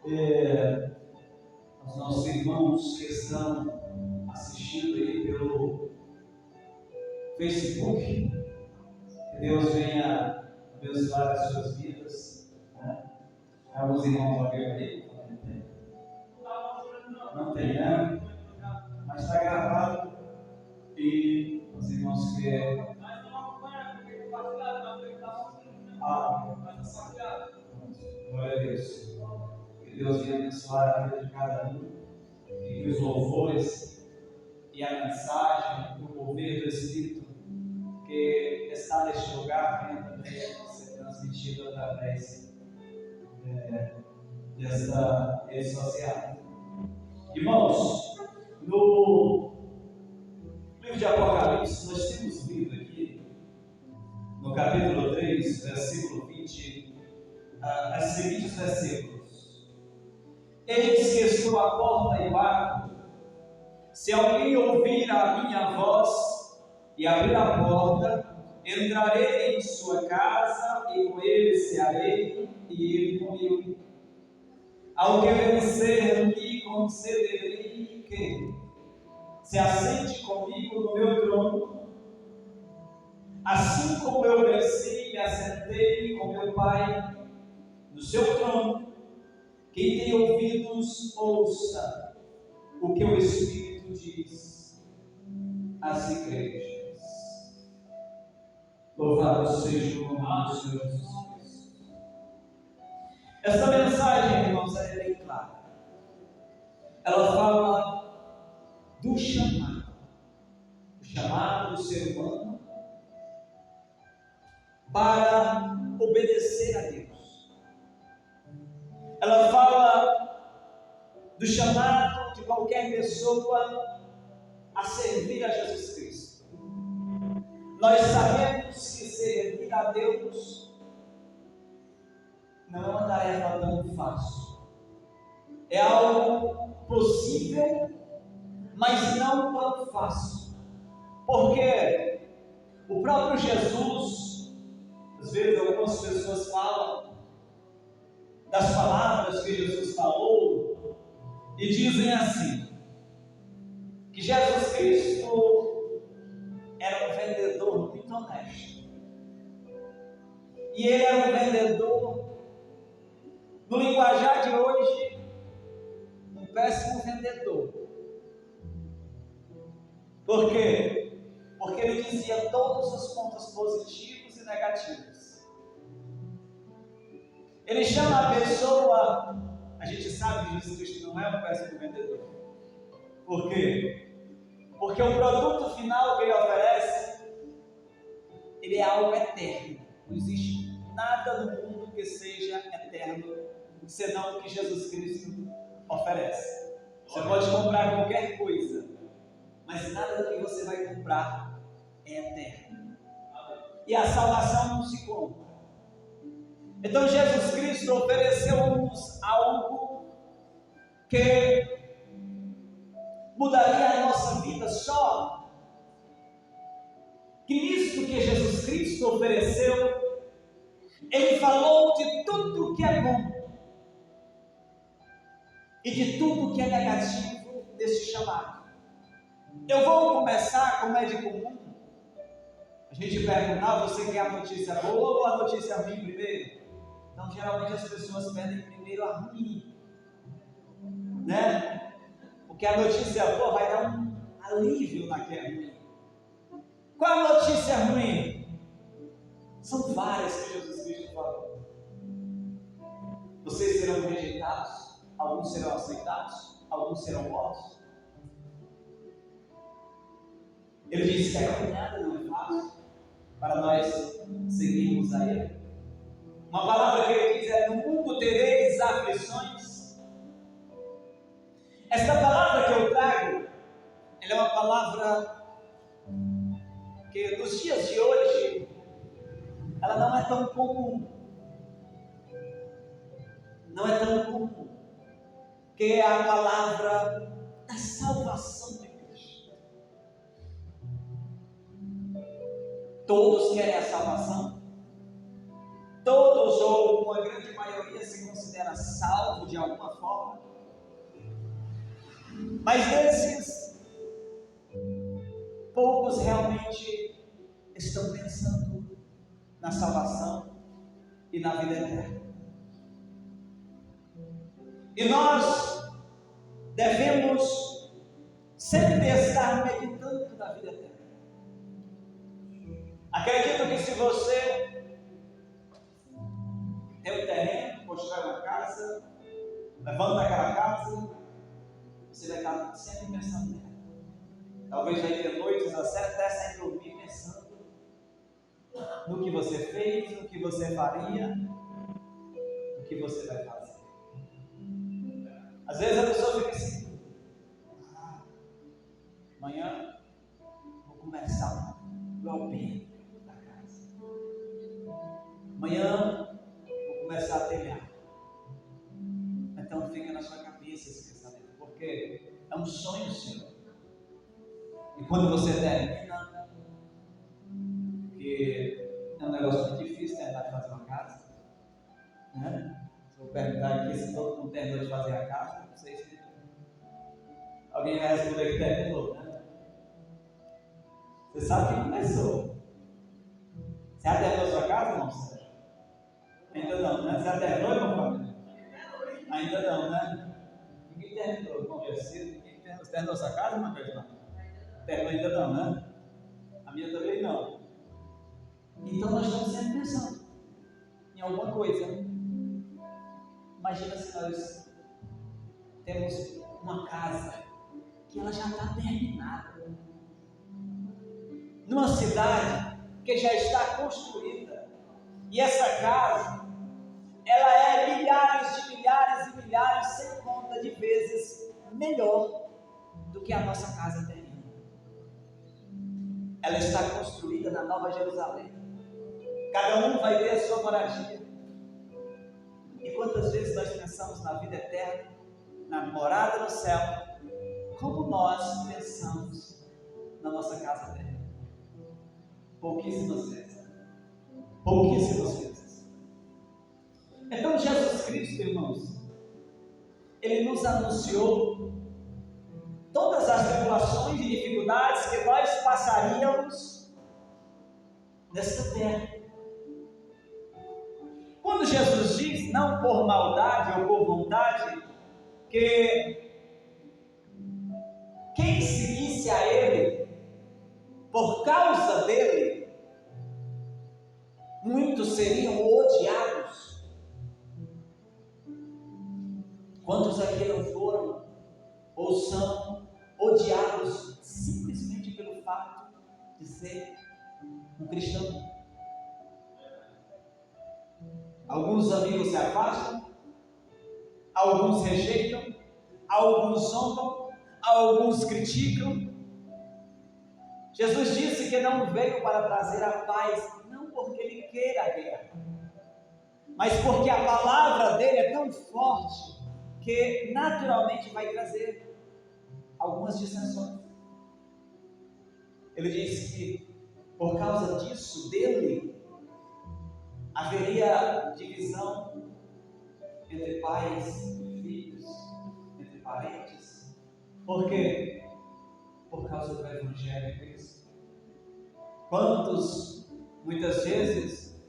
Aos nossos irmãos que estão assistindo aí pelo Facebook, que Deus venha abençoar as suas vidas, né? Alguns irmãos vão ver aí, não tem, né? Mas está gravado e os irmãos que glória a Deus. Que Deus venha abençoar a vida de cada um e que os louvores e a mensagem, o mover do Espírito que está neste lugar venha também ser transmitido através desta rede social. Irmãos, no livro de Apocalipse, nós temos lido aqui, no capítulo 3, versículo 20, os seguintes versículos. Ele diz que estou à porta e bato. Se alguém ouvir a minha voz e abrir a porta, entrarei em sua casa e com ele cearei e ele comigo. Ao que vencer, lhe concederei que se assente comigo no meu trono, assim como eu venci e me assentei com meu Pai no seu trono. Quem tem ouvidos, ouça o que o Espírito diz às igrejas. Louvado seja o nome do Senhor Jesus Cristo. Esta mensagem, irmãos, é bem clara. Ela fala do chamado do ser humano para obedecer a Deus. Ela fala do chamado de qualquer pessoa a servir a Jesus Cristo. Nós sabemos que servir a Deus não é uma tarefa tão fácil. É algo possível, mas não tão fácil. Porque o próprio Jesus, às vezes algumas pessoas falam das palavras que Jesus falou e dizem assim, que Jesus Cristo era um vendedor muito honesto. E ele era um vendedor, no linguajar de hoje, um péssimo vendedor. Por quê? Porque ele dizia todos os pontos positivos e negativos. Ele chama a pessoa, a gente sabe que Jesus Cristo não é um péssimo vendedor. Por quê? Porque o produto final que ele oferece, ele é algo eterno. Não existe nada no mundo que seja eterno, senão o que Jesus Cristo oferece. Você pode comprar qualquer coisa, mas nada do que você vai comprar é eterno. E a salvação não se compra. Então Jesus Cristo ofereceu-nos algo que mudaria a nossa vida só. Cristo que Jesus Cristo ofereceu, Ele falou de tudo que é bom e de tudo que é negativo desse chamado. Eu vou começar como é de comum. A gente pergunta, você quer a notícia boa ou a notícia ruim primeiro? Então, geralmente as pessoas pedem primeiro a ruim, né? Porque a notícia boa vai dar um alívio na que é ruim. Qual a notícia ruim? São várias que Jesus Cristo falou. Vocês serão rejeitados, alguns serão aceitados, alguns serão mortos. Ele disse que a caminhada não é fácil para nós seguirmos a Ele. Uma palavra que ele diz é: no mundo tereis aflições. Esta palavra que eu trago, ela é uma palavra que nos dias de hoje, ela não é tão comum. Não é tão comum. Que é a palavra da salvação de Cristo. Todos querem a salvação? Todos ou uma grande maioria se considera salvo de alguma forma. Mas desses, poucos realmente estão pensando na salvação e na vida eterna. E nós devemos sempre estar meditando na vida eterna. Acredito que se você tem um terreno, constrói uma casa, levanta aquela casa, você vai estar sempre pensando nela. Talvez vai ter noites até sem dormir pensando no que você fez, no que você faria, no que você vai fazer. Às vezes a pessoa fica assim: amanhã vou começar o alpendre da casa. Amanhã vou começar a telhar. Então fica na sua cabeça esse pensamento, porque é um sonho seu. E quando você termina, que é um negócio muito difícil terminar de fazer uma casa, né? Se eu perguntar aqui se todo mundo terminou de fazer a casa, não sei se alguém vai responder que terminou, né? Você sabe que começou. Você já terminou sua casa, irmão Sérgio? Ainda não, né? Você já terminou, irmão Fábio? Ainda não, né? Ninguém terminou, irmão Gercido. Ninguém terminou. Você terminou sua casa, irmão Gercido? Terminou ainda não, né? A minha também não. Então nós estamos sempre pensando em alguma coisa. Imagina se nós temos uma casa que ela já está terminada, numa cidade que já está construída, e essa casa ela é milhares de milhares e milhares, sem conta de vezes, melhor do que a nossa casa terrena. Ela está construída na Nova Jerusalém. Cada um vai ter a sua moradia. E quantas vezes nós pensamos na vida eterna, na morada no céu, como nós pensamos na nossa casa terrena? Pouquíssimas vezes. Pouquíssimas vezes. Então Jesus Cristo, irmãos, Ele nos anunciou todas as tribulações e dificuldades que nós passaríamos nesta terra. Quando Jesus diz, não por maldade ou por vontade, que quem seguisse a Ele, por causa dele, muitos seriam odiados. Quantos aqui não foram ou são odiados simplesmente pelo fato de ser um cristão? Alguns amigos se afastam, alguns rejeitam, alguns zombam, alguns criticam. Jesus disse que não veio para trazer a paz, não porque Ele queira a guerra, mas porque a palavra dele é tão forte que naturalmente vai trazer algumas dissensões. Ele disse que por causa disso, dele, haveria divisão entre pais e filhos, entre parentes. Por quê? Por causa do Evangelho de Cristo. Quantos, muitas vezes,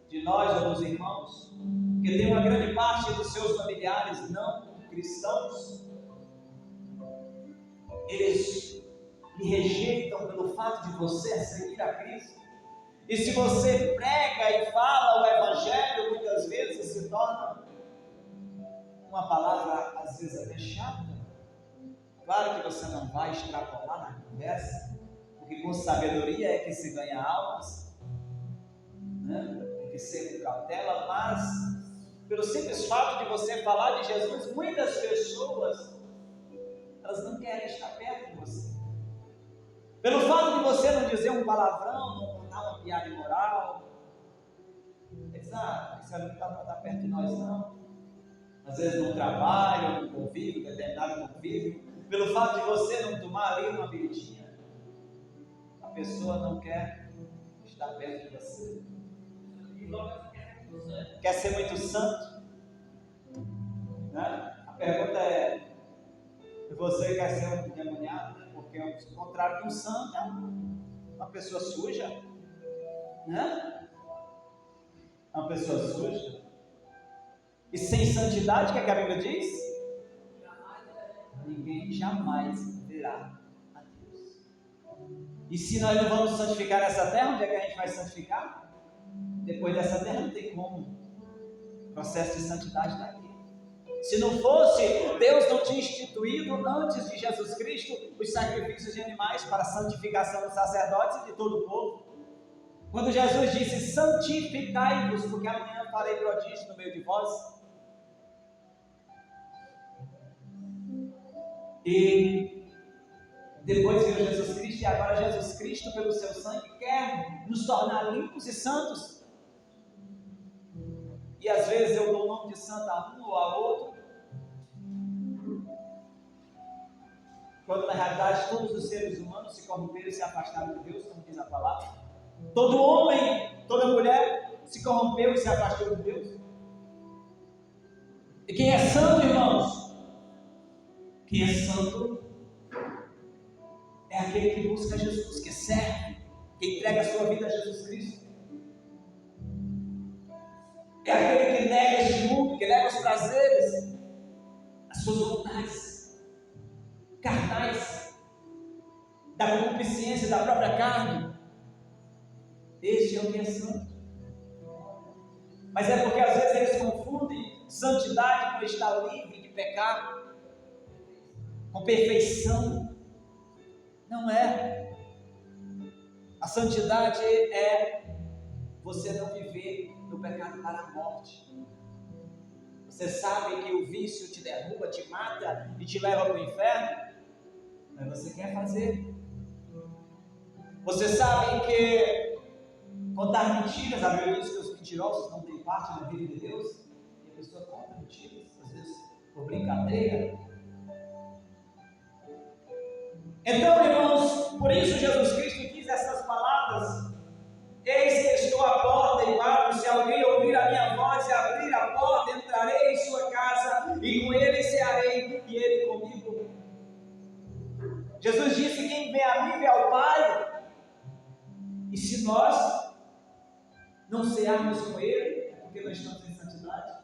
de nós ou dos irmãos, que tem uma grande parte dos seus familiares não cristãos, eles lhe rejeitam pelo fato de você seguir a Cristo. E se você prega e fala o Evangelho, muitas vezes se torna uma palavra, às vezes até chata. Claro que você não vai extrapolar na conversa, porque com sabedoria é que se ganha almas, né? Tem que ser com cautela, mas pelo simples fato de você falar de Jesus, muitas pessoas, elas não querem estar perto de você. Pelo fato de você não dizer um palavrão, não contar uma piada imoral, eles isso ali não está perto de nós não. Às vezes no trabalho, no convívio, determinado convívio, pelo fato de você não tomar ali uma bebidinha, a pessoa não quer estar perto de você. Quer ser muito santo, né? pergunta é: você quer ser um endemoniado? Porque o contrário de um santo é uma pessoa suja, né? É uma pessoa suja. E sem santidade, o que a Bíblia diz? Ninguém jamais verá a Deus. E se nós não vamos santificar nessa terra, onde é que a gente vai santificar? Depois dessa terra não tem como. O processo de santidade daqui. Se não fosse, Deus não tinha instituído antes de Jesus Cristo os sacrifícios de animais para a santificação dos sacerdotes e de todo o povo. Quando Jesus disse: santificai-vos, porque amanhã farei prodígio no meio de vós. E depois veio Jesus Cristo, e agora Jesus Cristo, pelo seu sangue, quer nos tornar limpos e santos. E às vezes eu dou o nome de santo a um ou a outro, quando na realidade todos os seres humanos se corromperam e se afastaram de Deus, como diz a palavra. Todo homem, toda mulher se corrompeu e se afastou de Deus. E quem é santo, irmãos? Quem é santo é aquele que busca Jesus, que serve, que entrega a sua vida a Jesus Cristo. É aquele que nega este mundo, que nega os prazeres, as suas vontades carnais, da concupiscência da própria carne. Este é o que é santo. Mas é porque às vezes eles confundem santidade com estar livre de pecado, com perfeição. Não é. A santidade é você não viver no pecado para a morte. Você sabe que o vício te derruba, te mata e te leva para o inferno, mas você quer fazer. Você sabe que contar mentiras, a Bíblia diz que os mentirosos não têm parte na vida de Deus, e a pessoa conta mentiras, às vezes por brincadeira. Então, irmãos, por isso Jesus Cristo diz essas palavras: eis que estou à porta e bato, se alguém ouvir a minha voz e abrir a porta, entrarei em sua casa, e com ele cearei, e ele comigo. Jesus disse: quem vem a mim vê ao Pai. E se nós não cearmos com ele, é porque nós estamos em santidade.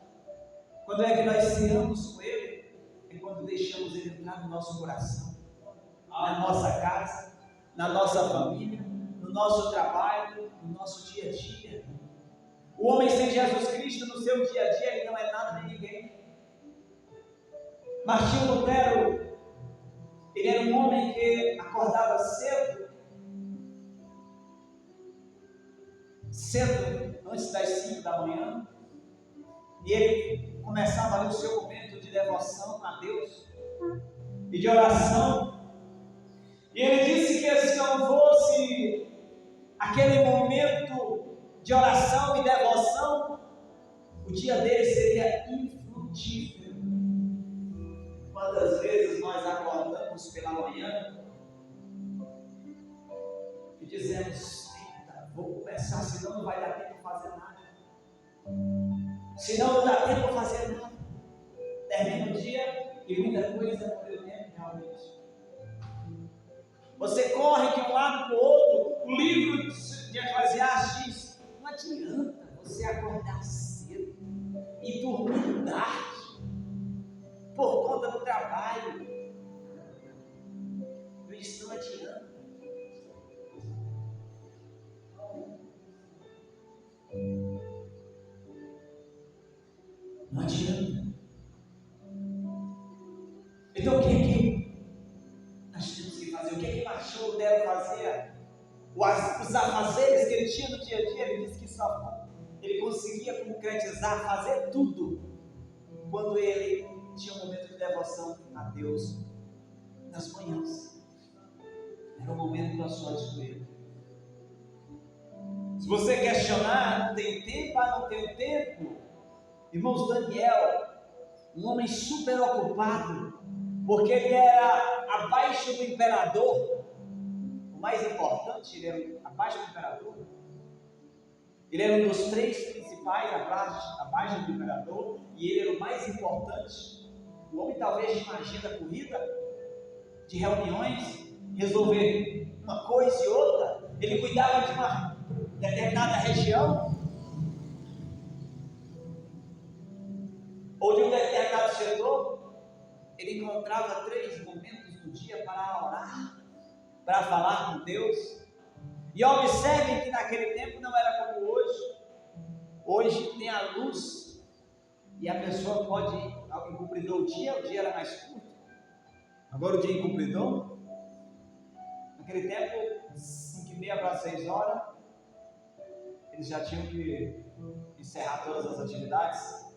Quando é que nós ceamos com ele? É quando deixamos ele entrar no nosso coração, na nossa casa, na nossa família, no nosso trabalho, no nosso dia a dia. O homem sem Jesus Cristo no seu dia a dia, ele não é nada nem ninguém. Martinho Lutero, ele era um homem que acordava cedo, antes das 5 da manhã, e ele começava ali o seu momento de devoção a Deus e de oração. E ele disse que se não fosse aquele momento de oração e devoção, o dia dele seria infrutífero. Quantas vezes nós acordamos pela manhã e dizemos: eita, vou começar, senão não vai dar tempo para fazer nada. Senão não dá tempo para fazer nada. Termina o dia e muita coisa não deu tempo realmente. Você corre de um lado para o outro. O livro de Eclesiastes diz: não adianta você acordar cedo e dormir tarde por conta do trabalho. Isso não adianta. Não adianta. Então o que nós temos que fazer? O que Martinho Lutero fazia? Os afazeres que ele tinha no dia a dia, ele disse que só ele conseguia concretizar, fazer tudo quando ele tinha um momento de devoção a Deus nas manhãs. Era o momento da sua escolha. Se você questionar, não tem tempo, não tenho tempo. Irmãos, Daniel, um homem super ocupado, porque ele era abaixo do imperador, o mais importante, ele era abaixo do imperador. Ele era um dos 3 principais abaixo do imperador, e ele era o mais importante, O homem talvez tinha uma agenda corrida de reuniões, resolver uma coisa e outra. Ele cuidava de uma determinada região ou de um determinado setor. Ele encontrava 3 momentos do dia para orar, para falar com Deus. E observem que naquele tempo não era como hoje. Hoje tem a luz e a pessoa pode ir. Incumpridou o dia era mais curto. Agora o dia incumpridou. Naquele tempo, 5h30 para 6 horas, eles já tinham que encerrar todas as atividades.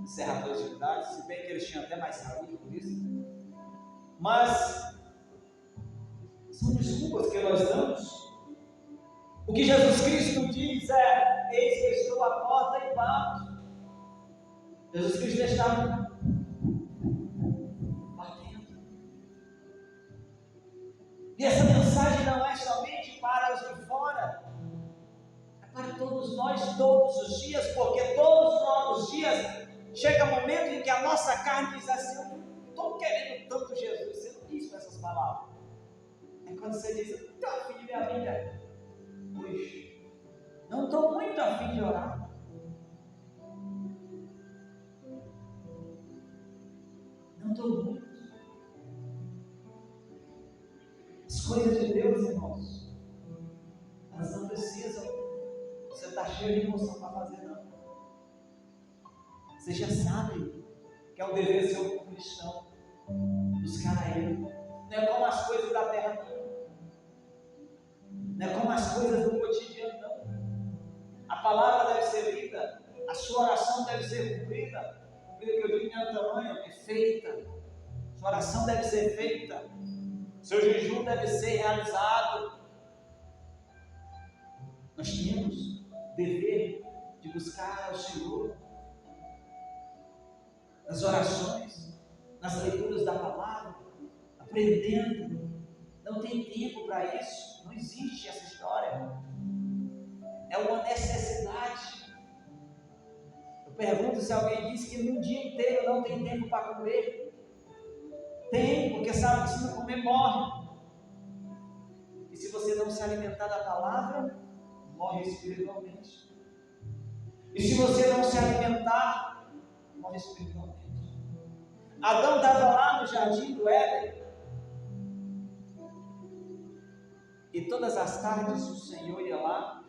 Encerrar todas as atividades, se bem que eles tinham até mais saúde por isso. Mas são desculpas que nós damos. O que Jesus Cristo diz é: eis que estou à porta e bato. Jesus Cristo estava batendo. E essa mensagem não é somente para os de fora, é para todos nós, todos os dias, porque todos os dias chega um momento em que a nossa carne diz assim: eu não estou querendo tanto Jesus. Você não diz com essas palavras. É quando você diz: eu estou afim de minha vida hoje, não estou muito afim de orar. Não estou muito. As coisas de Deus, irmãos, elas não precisam você estar cheio de emoção para fazer, não. Você já sabe que é o dever seu como cristão buscar a Ele. Não é como as coisas da terra, não. Não é como as coisas do cotidiano, não. A palavra deve ser lida, a sua oração deve ser cumprida. Que eu digo não é o tamanho, é feita. Sua oração deve ser feita. Seu jejum deve ser realizado. Nós temos o dever de buscar ao Senhor nas orações, nas leituras da palavra, aprendendo. Não tem tempo para isso. Não existe essa história. É uma necessidade. Pergunto se alguém disse que no dia inteiro não tem tempo para comer. Tem, porque sabe que se não comer, morre. E se você não se alimentar da palavra, morre espiritualmente. E se você não se alimentar, morre espiritualmente. Adão estava lá no jardim do Éden. E todas as tardes o Senhor ia lá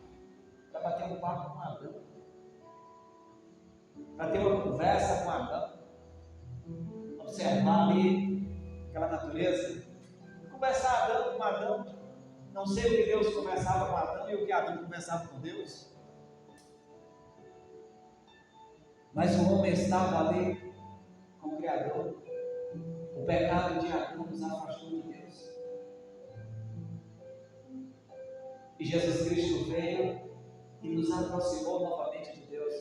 para bater um papo com Adão, para ter uma conversa com Adão, observar ali aquela natureza, conversar Adão com Adão. Não sei o que Deus conversava com Adão e o que Adão conversava com Deus, mas o homem estava ali com o Criador. O pecado de Adão nos afastou de Deus, e Jesus Cristo veio e nos aproximou novamente de Deus.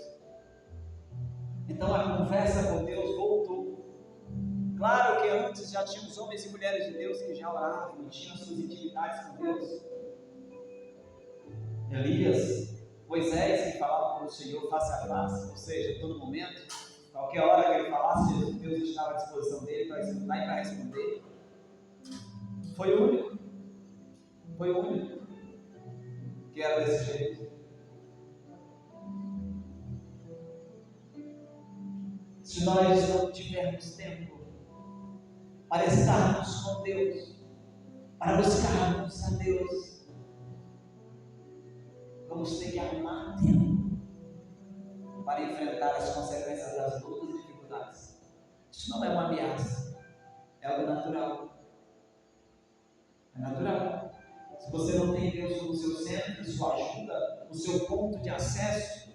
Então a conversa com Deus voltou. Claro que antes já tínhamos homens e mulheres de Deus que já oravam, tinham suas intimidades com Deus. Elias, Moisés, que falava com o Senhor face a face, ou seja, a todo momento, qualquer hora que ele falasse, Deus estava à disposição dele para escutar e para responder. Foi o único que era desse jeito. Se nós não tivermos tempo para estarmos com Deus, para buscarmos a Deus, vamos ter que arrumar tempo para enfrentar as consequências das lutas e dificuldades. Isso não é uma ameaça, é algo natural. É natural. Se você não tem Deus como seu centro, sua ajuda, o seu ponto de acesso,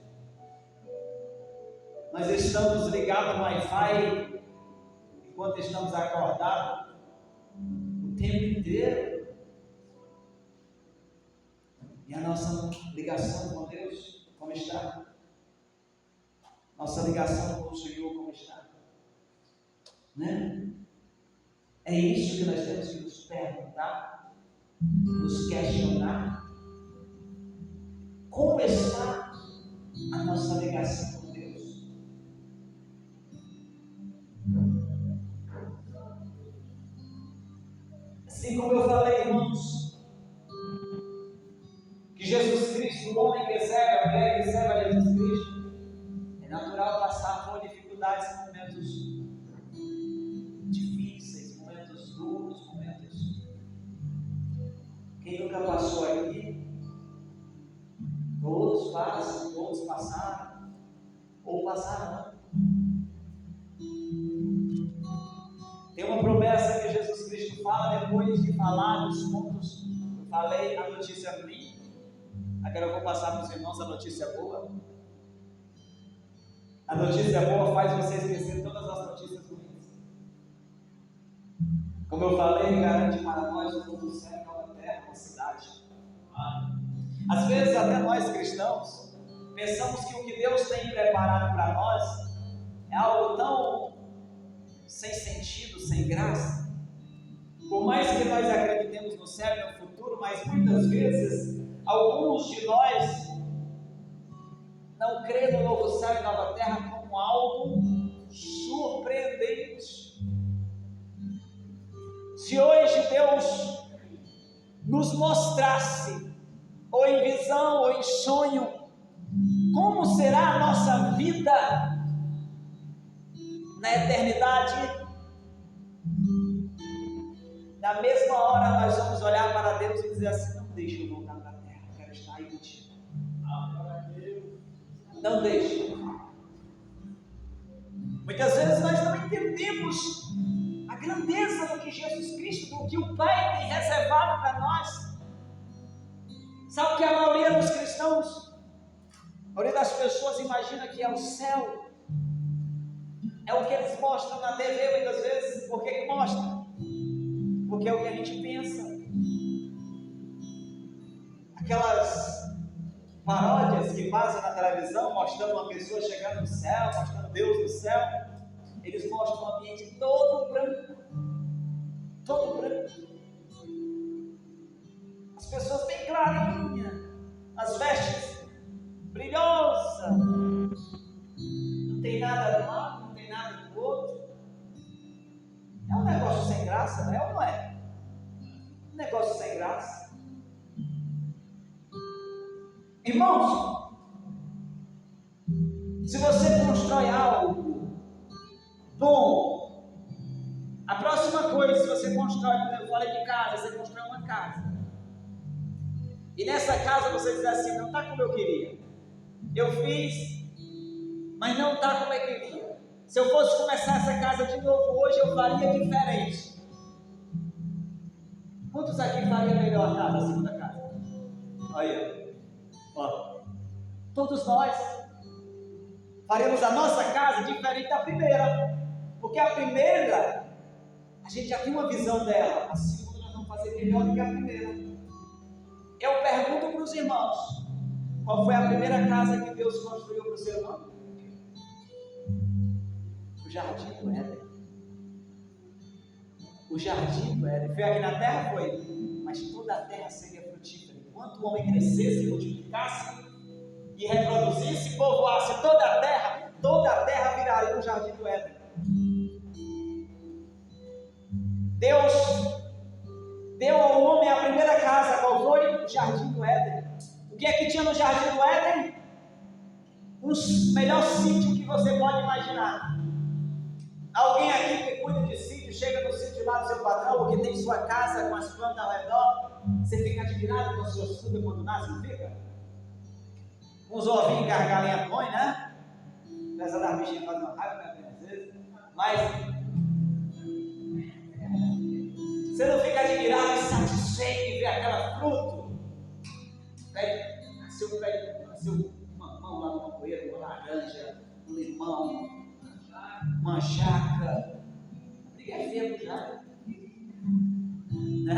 nós estamos ligados no Wi-Fi enquanto estamos acordados o tempo inteiro. E a nossa ligação com Deus, como está? Nossa ligação com o Senhor, como está? Né? É isso que nós temos que nos perguntar, nos questionar. Como está a nossa ligação com Deus? Assim como eu falei, irmãos, que Jesus Cristo, o homem que serve, a mulher que serve a Jesus Cristo, é natural passar por dificuldades, momentos difíceis, momentos duros, momentos. Quem nunca passou aqui, todos passam, todos passaram, ou passarão. Tem uma promessa que Jesus Cristo fala depois de falar dos pontos. Eu falei a notícia ruim, agora eu vou passar para os irmãos a notícia boa. A notícia boa faz você esquecer todas as notícias ruins. Como eu falei, garante para nós o novo céu, nova terra, uma cidade. Às vezes até nós cristãos pensamos que o que Deus tem preparado para nós é algo tão sem sentido, sem graça. Por mais que nós acreditemos no céu e no futuro, mas muitas vezes alguns de nós não crê no novo céu e nova terra como algo surpreendente. Se hoje Deus nos mostrasse, ou em visão, ou em sonho, como será a nossa vida na eternidade, na mesma hora nós vamos olhar para Deus e dizer assim: não deixe eu voltar para a terra, eu quero estar aí contigo. Não deixe. Muitas vezes nós não entendemos a grandeza do que Jesus Cristo, do que o Pai tem reservado para nós. Sabe o que a maioria dos cristãos, a maioria das pessoas imagina que é o céu? É o que eles mostram na TV muitas vezes. Por que mostram? Porque é o que a gente pensa. Aquelas paródias que passam na televisão mostrando uma pessoa chegando no céu, mostrando Deus no céu, eles mostram um ambiente todo branco, as pessoas bem clarinhas, as vestes brilhosas, não tem nada do lado, não tem nada do outro. É um negócio sem graça, não é ou não é? Um negócio sem graça. Irmãos, se você constrói algo bom, a próxima coisa, se você constrói, eu falei de casa, você constrói uma casa, e nessa casa você diz assim: não está como eu queria, eu fiz, mas não está como eu queria. Se eu fosse começar essa casa de novo hoje, eu faria diferente. Quantos aqui faria melhor a casa, a segunda casa? Olha. Ó, todos nós faremos a nossa casa diferente da primeira, porque a primeira a gente já tem uma visão dela, a segunda nós vamos fazer melhor do que a primeira. Eu pergunto para os irmãos: qual foi a primeira casa que Deus construiu para o ser humano? O jardim do Éden. O jardim do Éden foi aqui na terra, foi, mas toda a terra seria frutífera. Enquanto o homem crescesse, multiplicasse e reproduzisse, povoasse toda a terra viraria um jardim do Éden. Deus deu ao homem a primeira casa, qual foi? O jardim do Éden. O que é que tinha no jardim do Éden? O melhor sítio que você pode imaginar. Alguém aqui que cuida de sítio, chega no sítio lá do seu patrão, ou que tem sua casa com as plantas ao redor, você fica admirado com as suas frutas quando nasce, não fica? Uns ovinhos que a galinha põe, né? Apesar das bichinhas fazem uma raiva, né, às vezes. Mas você não fica admirado e satisfeito em ver aquela fruta? Nasceu uma mamão lá no macoeiro, uma laranja, um limão, uma jaca. A briga é feia pro jaca, né?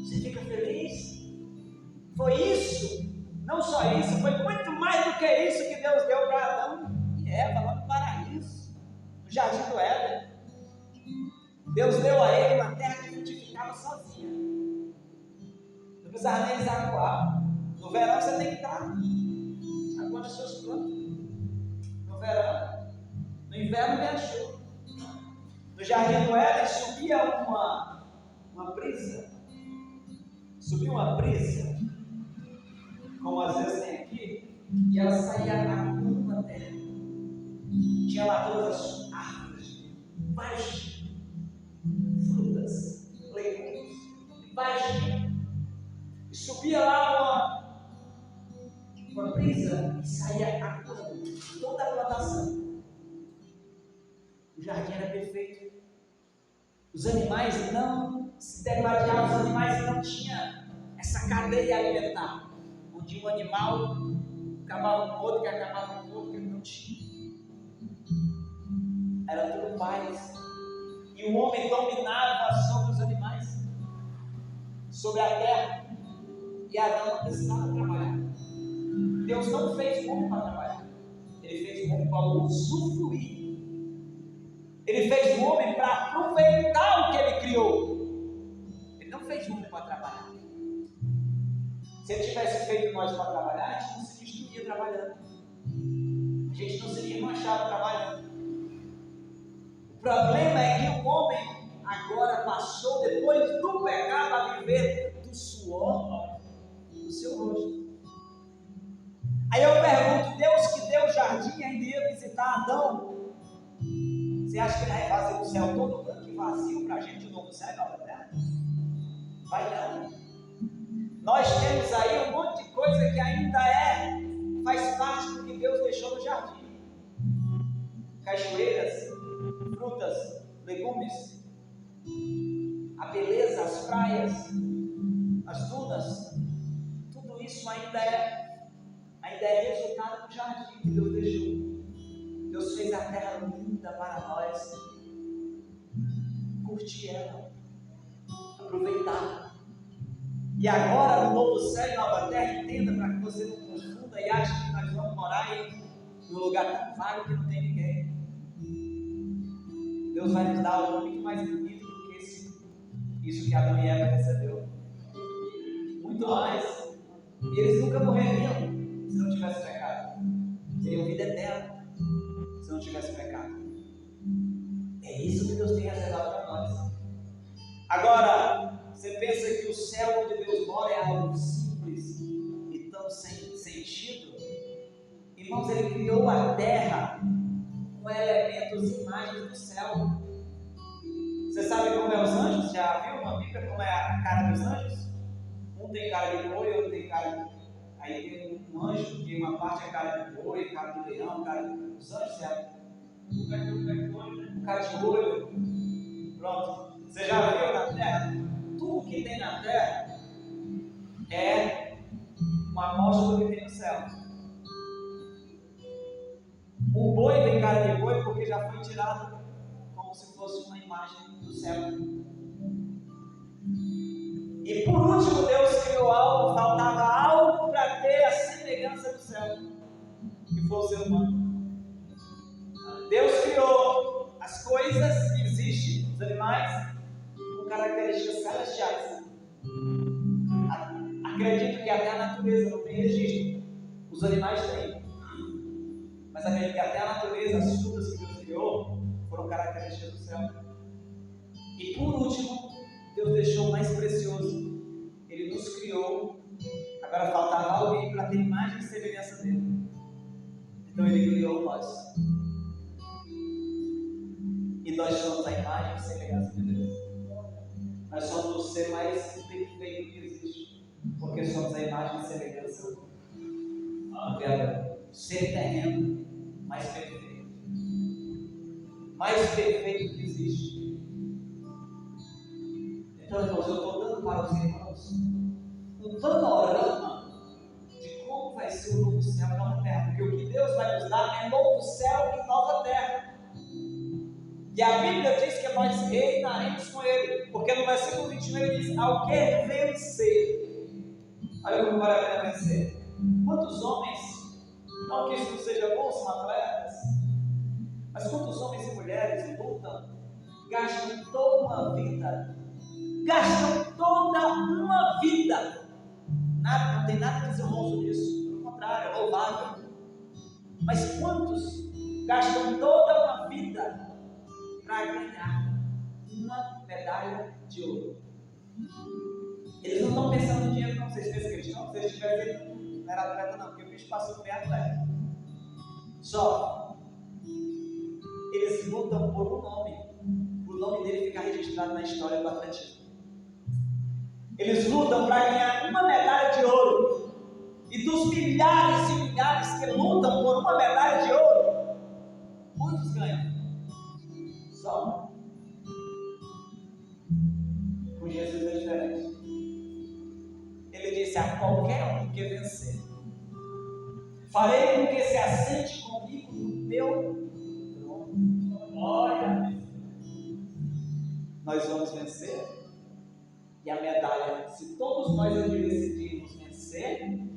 Você fica feliz? Foi isso? Não só isso, foi muito mais do que isso que Deus deu para Adão e Eva lá no paraíso, no jardim do Éden. Deus deu a ele uma terra que frutificava sozinha. Não precisava nem eles aguar. No verão você tem que estar aguando as suas plantas. No verão. No inverno vem a chuva. No jardim do Éden subia uma brisa. Subia uma brisa, como às vezes tem aqui, e ela saía a curva da terra. Tinha lá todas as árvores, várias frutas, legumes, vários. E subia lá uma brisa e saía a curva, toda a plantação. O jardim era perfeito. Os animais não se degladiavam, os animais não tinham essa cadeia alimentar, onde um animal acabava com o outro, que acabava com o outro, que ele não tinha. Era tudo paz. E o homem dominava sobre os animais, sobre a terra. E Adão não precisava trabalhar. Deus não fez o homem para trabalhar. Ele fez o homem para usufruir. Ele fez o homem para aproveitar o que ele criou. Ele não fez o homem para trabalhar. Se ele tivesse feito nós para trabalhar, a gente não se destruía trabalhando. A gente não seria manchado trabalhando. O problema é que o homem agora passou, depois do pecado, a viver do suor do seu rosto. Aí eu pergunto, Deus que deu o jardim ainda ia visitar Adão? Você acha que ele vai fazer o céu todo branco e vazio para a gente, o novo céu e nova terra? Vai não. Nós temos aí um monte de coisa que ainda faz parte do que Deus deixou no jardim. Cachoeiras, frutas, legumes, a beleza, as praias, as dunas, tudo isso ainda é resultado do jardim que Deus deixou. Deus fez a terra linda para nós curtir ela, aproveitar. E agora no novo céu e nova terra, entenda para que você não confunda e ache que nós vamos morar em um lugar tão vago que não tem ninguém. Deus vai nos dar algo muito mais bonito do que isso que Adão e Eva recebeu. Muito mais. E eles nunca morreriam se não tivesse pecado. Teriam vida eterna se não tivesse pecado. É isso que Deus tem reservado para nós. Agora, você pensa que o céu onde Deus mora é algo simples e tão sem sentido? Irmãos, Ele criou a terra com elementos e imagens do céu. Você sabe como é os anjos? Já viu uma Bíblia como é a cara dos anjos? Um tem cara de boi, outro tem cara de... Aí tem um anjo que uma parte é cara de boi, cara de leão, cara de... Os anjos, certo? Um cara de olho. Pronto. Você já viu na terra? Tudo que tem na terra é uma amostra do que tem no céu. O boi tem cara de boi porque já foi tirado como se fosse uma imagem do céu. E por último, Deus criou algo, faltava algo para ter a semelhança do céu, que foi o ser humano. Deus criou as coisas que existem, os animais, com características celestiais. Acredito que até a natureza não tem registro, os animais têm. Mas acredito que até a natureza, as frutas que Deus criou, foram características do céu. E por último, Deus deixou o mais precioso. Ele nos criou. Agora faltava alguém para ter imagem e semelhança dele. Então Ele criou nós. E nós somos a imagem e semelhança de Deus. Nós somos o ser mais perfeito que existe. Porque somos a imagem e semelhança do Criador. Ser terreno mais perfeito. Mais perfeito que existe. Então, irmãos, eu estou dando para os irmãos um panorama de como vai ser o novo céu e nova terra. Porque o que Deus vai nos dar é novo céu e nova terra. E a Bíblia diz que nós reinaremos com Ele. Porque no versículo 21 ele diz: ao que vencer. Olha como vale a pena vencer. Quantos homens, não que isso não seja bom, são atletas, mas quantos homens e mulheres lutam, gastam toda uma vida. Nada, não tem nada desonroso nisso, pelo contrário, é louvável. Mas quantos gastam toda uma vida para ganhar uma medalha de ouro. Eles não estão pensando em dinheiro, não. Vocês pensam que eles estão? Se eles tivessem, não era atleta, não, porque o bicho passou bem atleta. Só eles lutam por um nome, o nome dele ficar registrado na história do atletismo. Eles lutam para ganhar uma medalha de ouro. E dos milhares e milhares que lutam por uma medalha de ouro, quantos ganham? Só um. Com Jesus é diferente. Ele disse: a qualquer um que vencer, farei com que se assente comigo no meu trono. Glória. Nós vamos vencer. E a medalha, se todos nós aqui decidirmos vencer,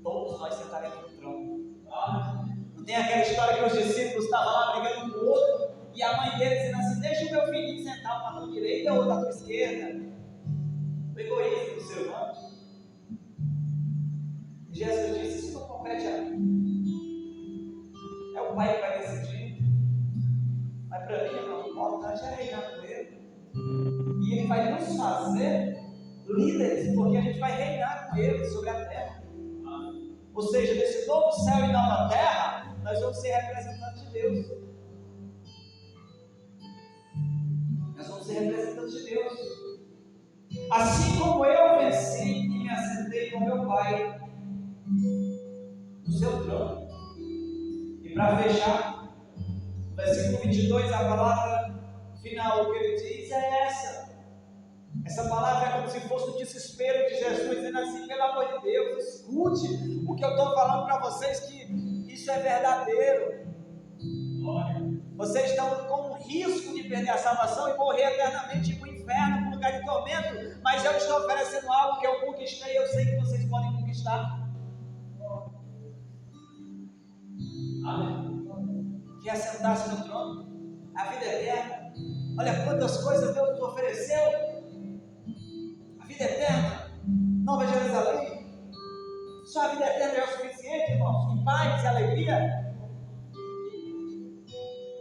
todos nós sentaremos no trono. Não tem aquela história que os discípulos estavam lá brigando um com o outro, e a mãe deles dizendo assim: deixa o meu filhinho sentar uma à tua direita ou à tua esquerda. O egoísmo do ser humano. Jesus disse: isso não compete a mim. É o Pai que vai decidir. Mas para mim, não, o importante é reinar com Ele. E Ele vai nos fazer líderes, porque a gente vai reinar com Ele sobre a terra. Ou seja, nesse novo céu e nova terra, nós vamos ser representantes de Deus. Nós vamos ser representantes de Deus. Assim como eu venci e me assentei com meu Pai no seu trono. E para fechar, no versículo 22, a palavra final que ele diz é essa. Essa palavra é como se fosse o desespero de Jesus, dizendo assim: pelo amor de Deus, escute o que eu estou falando para vocês, que isso é verdadeiro. Vocês estão com o risco de perder a salvação e morrer eternamente para o inferno, para um lugar de tormento, mas eu estou oferecendo algo que eu conquistei e eu sei que vocês podem conquistar. Amém. Que é sentar-se no trono, a vida eterna. Olha quantas coisas Deus nos ofereceu. A vida eterna, Nova Jerusalém. Só a vida eterna é o suficiente, irmãos. Em paz e alegria.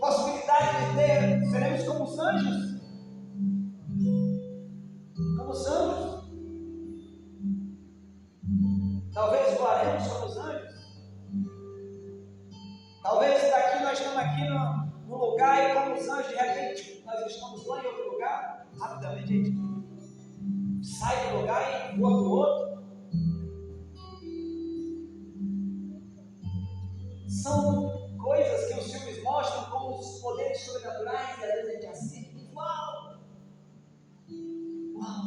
Possibilidade de ter, seremos como os anjos. Como os anjos. Talvez voaremos como os anjos. Talvez daqui nós estamos aqui no lugar e como os anjos, de repente nós estamos lá em outro lugar. Rapidamente a gente sai do lugar e voa para o outro. São coisas que os filmes mostram como os poderes sobrenaturais, e às vezes a gente assiste. Uau! Uau!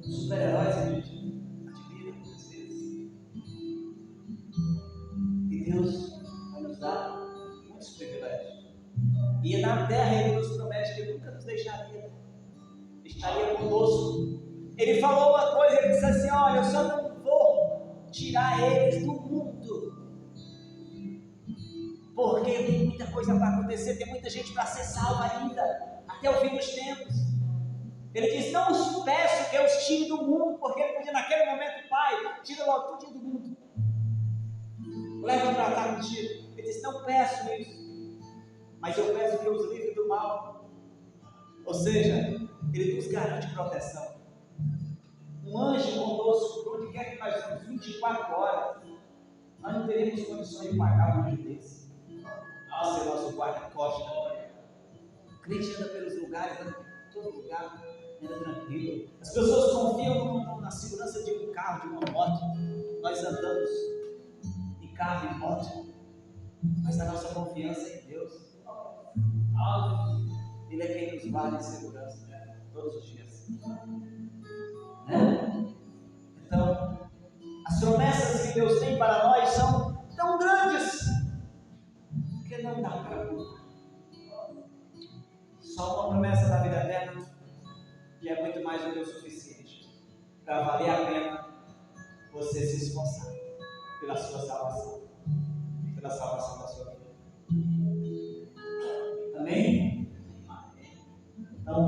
Super-heróis a gente admira muitas vezes. E Deus vai nos dar muitos privilégios. E na terra Ele nos promete que nunca nos deixaria. Estaria conosco. Ele falou uma coisa, Ele disse assim: olha, eu só não vou tirar eles do mundo, porque tem muita coisa para acontecer, tem muita gente para ser salva ainda, até o fim dos tempos. Ele diz: não os peço que eu os tire do mundo, porque ele podia naquele momento: Pai, tira logo tudo do mundo, leva para estar contigo. Ele diz: não peço isso, mas eu peço que os livre do mal. Ou seja, Ele nos garante proteção. Um anjo conosco, por onde quer que nós estamos, 24 horas, nós não teremos condições de pagar um anjo desse. Ser nosso guarda-costa. O crente anda pelos lugares, anda em todo lugar, anda tranquilo. As pessoas confiam na segurança de um carro, de uma moto. Nós andamos em carro e moto, mas a nossa confiança é em Deus. Ele é quem nos guarda em segurança, todos os dias. Então, as promessas que Deus tem para nós são tão grandes que não dá para contar. Só uma promessa da vida eterna, que é muito mais do que o suficiente para valer a pena você se esforçar pela sua salvação, pela salvação da sua vida. Amém? Então,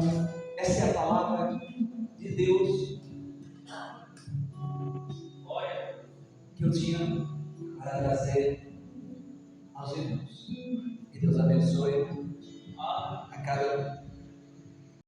essa é a palavra de Deus que eu tinha para trazer aos irmãos. E Deus abençoe a cada um.